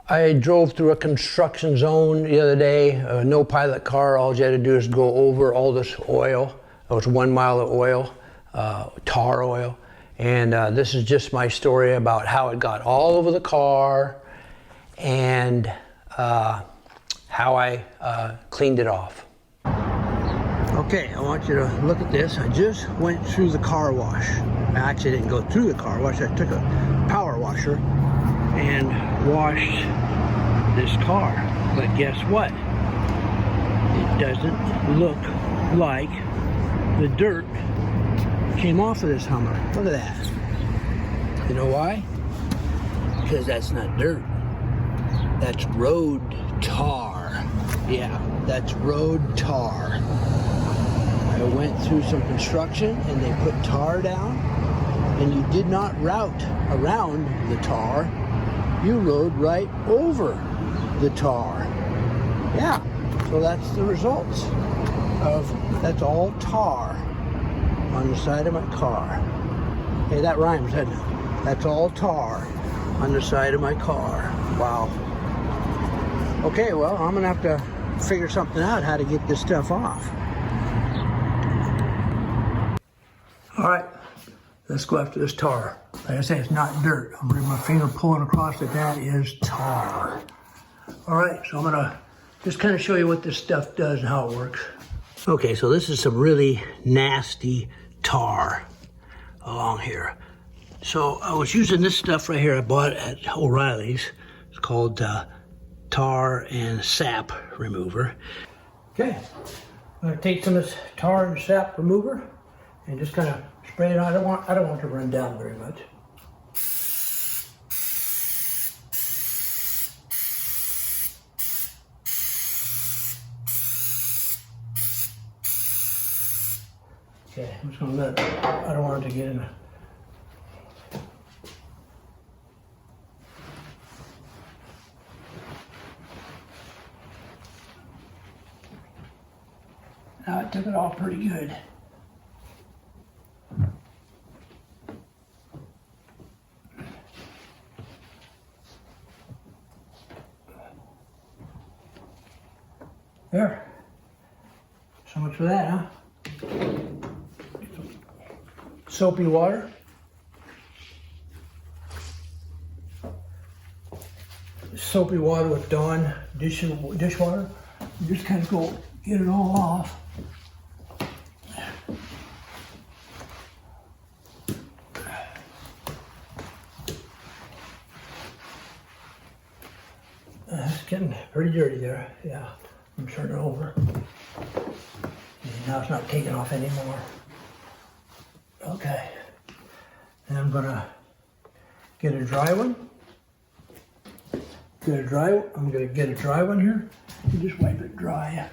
I drove through a construction zone the other day, no pilot car. All you had to do is go over all this oil. It was 1 mile of oil, tar oil. And this is just my story about how it got all over the car and how I cleaned it off. Okay, I want you to look at this. I just went through the car wash. I actually didn't go through the car wash. I took a power washer and washed this car. But guess what? It doesn't look like the dirt came off of this Hummer. Look at that. You know why? Because that's not dirt. That's road tar. Yeah, that's road tar. I went through some construction and they put tar down, and you did not route around the tar. You rode right over the tar. Yeah, so that's the results of, that's all tar on the side of my car. Hey, that rhymes, doesn't it? That's all tar on the side of my car. Wow. Okay, well, I'm gonna have to figure something out how to get this stuff off. All right, let's go after this tar. Like I say, it's not dirt. I'm bringing my finger pulling across it. That is tar. All right, so I'm gonna just kind of show you what this stuff does and how it works. Okay, so this is some really nasty tar along here. So I was using this stuff right here I bought at O'Reilly's. It's called tar and sap remover. Okay, I'm gonna take some of this tar and sap remover and just kind of spray it on. I don't want it to run down very much. Okay, I'm just gonna let it, I don't want it to get in. Now I took it off pretty good. There. So much for that, huh? Soapy water. Soapy water with Dawn dishwater. You just kind of go get it all off. It's getting pretty dirty there. Yeah, I'm turning it over. And now it's not taking off anymore. Okay, and I'm gonna get a dry one. I'm gonna get a dry one here. You just wipe it dry.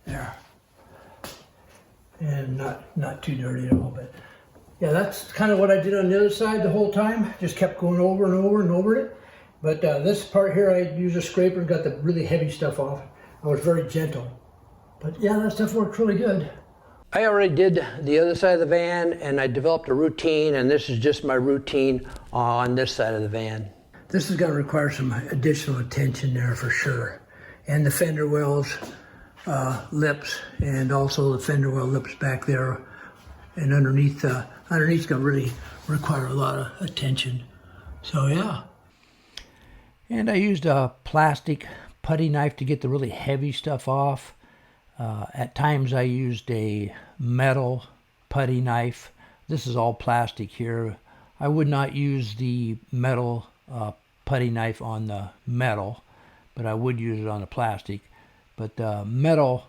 There. And not too dirty at all, but yeah, that's kind of what I did on the other side the whole time. Just kept going over and over and over it. But this part here, I used a scraper and got the really heavy stuff off. I was very gentle. But yeah, that stuff worked really good. I already did the other side of the van, and I developed a routine, and this is just my routine on this side of the van. This is gonna require some additional attention there for sure. And the fender wells, lips, and also the fender well lips back there. And underneath's gonna really require a lot of attention. So yeah. And I used a plastic putty knife to get the really heavy stuff off. At times I used a metal putty knife. This is all plastic here. I would not use the metal putty knife on the metal, but I would use it on the plastic. But the metal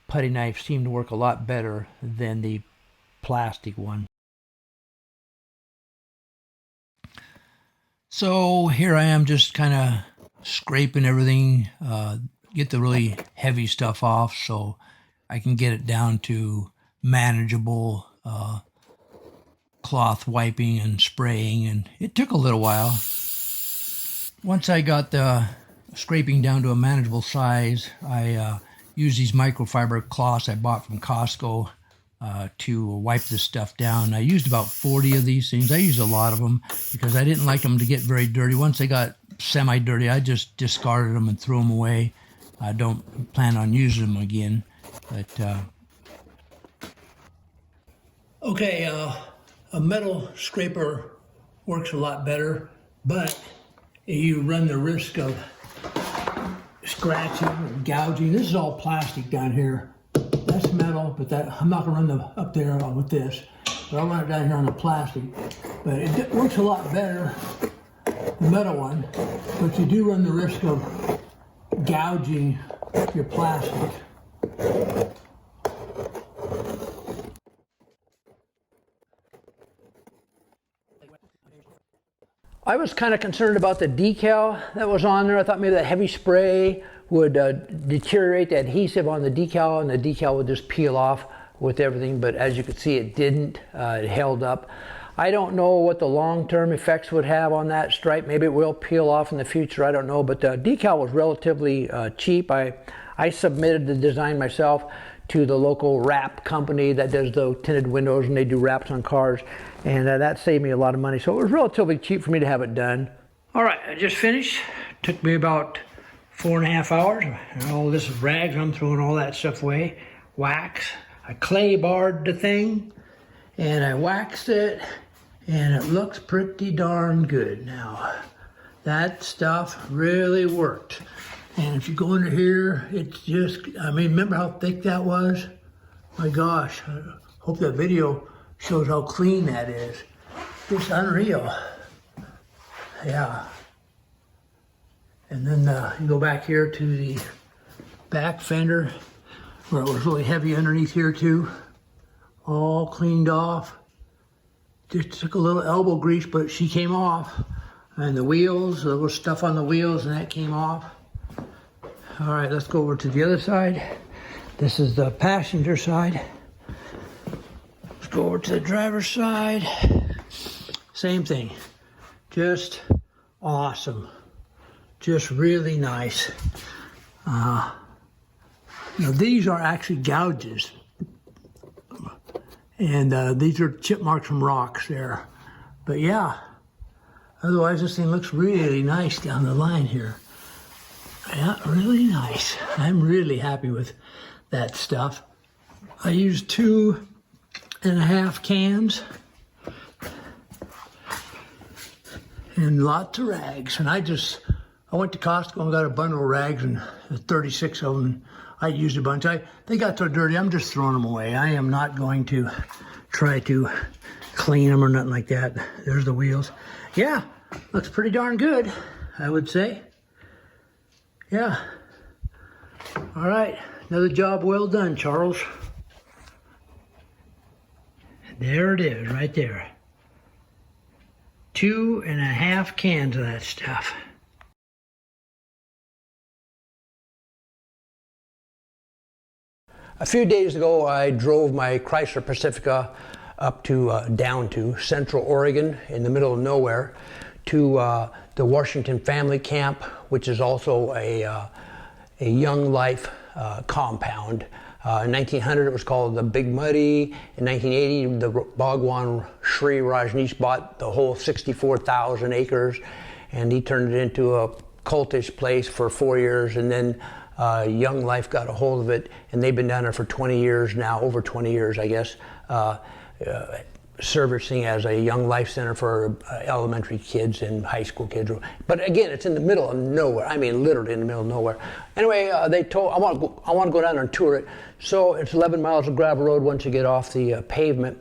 putty knife seemed to work a lot better than the plastic one. So here I am just kind of scraping everything, get the really heavy stuff off so I can get it down to manageable cloth wiping and spraying, and it took a little while. Once I got the scraping down to a manageable size, I use these microfiber cloths I bought from Costco to wipe this stuff down. I used about 40 of these things. I used a lot of them because I didn't like them to get very dirty. Once they got semi-dirty, I just discarded them and threw them away. I don't plan on using them again. But okay, a metal scraper works a lot better, but you run the risk of scratching and gouging. This is all plastic down here. That's metal, but I'm not gonna run them up there with this, but I'll run it down here on the plastic. But it works a lot better, the metal one, but you do run the risk of gouging your plastic. I was kind of concerned about the decal that was on there. I thought maybe that heavy spray would deteriorate the adhesive on the decal, and the decal would just peel off with everything, but as you can see, it didn't. It held up. I don't know what the long-term effects would have on that stripe. Maybe it will peel off in the future, I don't know, but the decal was relatively cheap. I submitted the design myself to the local wrap company that does the tinted windows, and they do wraps on cars, and that saved me a lot of money. So it was relatively cheap for me to have it done. All right, I just finished. Took me about 4.5 hours. And all this is rags, I'm throwing all that stuff away. Wax. I clay barred the thing, and I waxed it, and it looks pretty darn good now. That stuff really worked. And if you go under here, it's just, I mean, remember how thick that was? My gosh, I hope that video shows how clean that is. Just unreal. Yeah. And then you go back here to the back fender where it was really heavy underneath here too. All cleaned off. Just took a little elbow grease, but she came off. And the wheels, there was stuff on the wheels, and that came off. All right, let's go over to the other side. This is the passenger side. Let's go over to the driver's side. Same thing. Just awesome. Just really nice. Now these are actually gouges. And these are chip marks from rocks there. But yeah, otherwise this thing looks really nice down the line here. Yeah, really nice. I'm really happy with that stuff. I used 2.5 cans and lots of rags. And I went to Costco and got a bundle of rags, and 36 of them. I used a bunch. They got so dirty, I'm just throwing them away. I am not going to try to clean them or nothing like that. There's the wheels. Yeah, looks pretty darn good, I would say. Yeah. All right, another job well done, Charles. There it is, right there. 2.5 cans of that stuff. A few days ago, I drove my Chrysler Pacifica up to, down to Central Oregon in the middle of nowhere to the Washington Family Camp, which is also a Young Life compound. In 1900, it was called the Big Muddy. In 1980, the Bhagwan Sri Rajneesh bought the whole 64,000 acres, and he turned it into a cultish place for 4 years, and then Young Life got a hold of it, and they've been down there for 20 years now, over 20 years, I guess, servicing as a Young Life Center for elementary kids and high school kids. But again, it's in the middle of nowhere. I mean, literally in the middle of nowhere. Anyway, they told I want to go down there and tour it. So it's 11 miles of gravel road once you get off the pavement.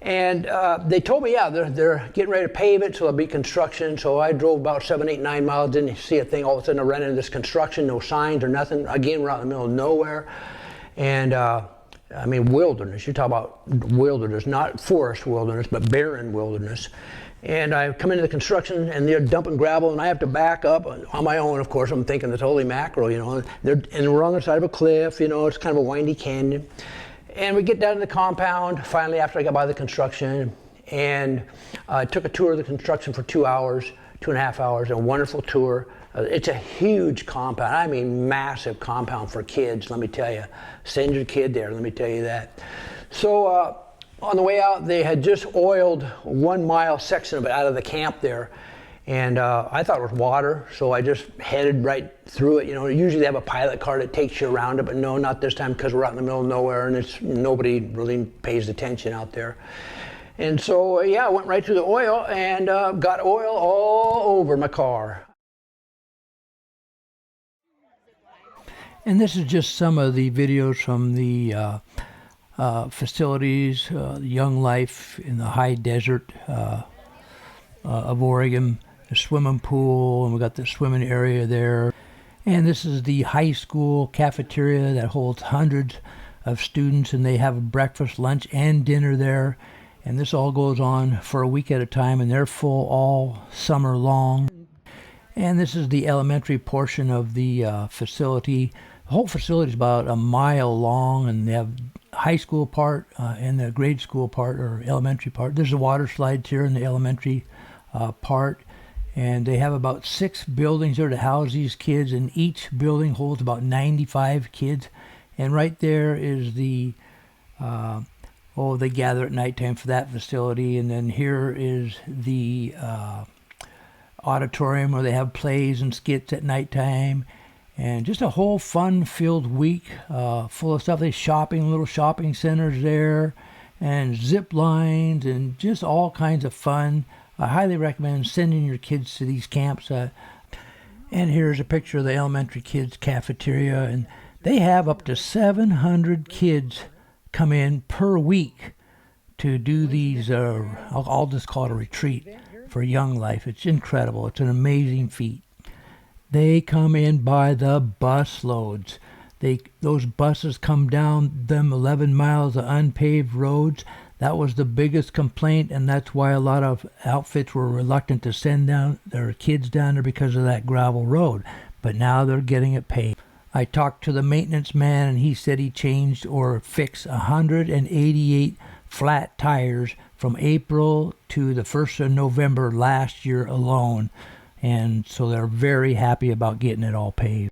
And they told me, yeah, they're getting ready to pave it, so there'll be construction. So I drove about 7, 8, 9 miles, didn't see a thing. All of a sudden I ran into this construction, no signs or nothing. Again, we're out in the middle of nowhere. And I mean, wilderness. You talk about wilderness, not forest wilderness, but barren wilderness. And I come into the construction, and they're dumping gravel, and I have to back up on my own, of course. I'm thinking this holy mackerel, you know. And we're on the side of a cliff, you know. It's kind of a windy canyon. And we get down to the compound, finally, after I got by the construction. And I took a tour of the construction for 2 hours, 2.5 hours, a wonderful tour. It's a huge compound, I mean massive compound for kids, let me tell you. Send your kid there, let me tell you that. So on the way out, they had just oiled 1 mile section of it out of the camp there. And I thought it was water, so I just headed right through it. You know, usually they have a pilot car that takes you around it, but no, not this time because we're out in the middle of nowhere and nobody really pays attention out there. And so, yeah, I went right through the oil and got oil all over my car. And this is just some of the videos from the facilities, young life in the high desert of Oregon, the swimming pool, and we got the swimming area there. And this is the high school cafeteria that holds hundreds of students, and they have breakfast, lunch, and dinner there. And this all goes on for a week at a time, and they're full all summer long. And this is the elementary portion of the facility. The whole facility is about a mile long, and they have high school part and the grade school part, or elementary part. There's a water slides here in the elementary part, and they have about 6 buildings there to house these kids, and each building holds about 95 kids. And right there is the they gather at nighttime for that facility. And then here is the auditorium where they have plays and skits at nighttime. And just a whole fun-filled week full of stuff. They little shopping centers there, and zip lines, and just all kinds of fun. I highly recommend sending your kids to these camps. And here's a picture of the elementary kids' cafeteria, and they have up to 700 kids come in per week to do these, I'll just call it a retreat for young life. It's incredible. It's an amazing feat. They come in by the bus loads. Those buses come down them 11 miles of unpaved roads. That was the biggest complaint, and that's why a lot of outfits were reluctant to send down their kids down there, because of that gravel road. But now they're getting it paved. I talked to the maintenance man, and he said he changed or fixed 188 flat tires from April to the 1st of November last year alone. And so they're very happy about getting it all paved.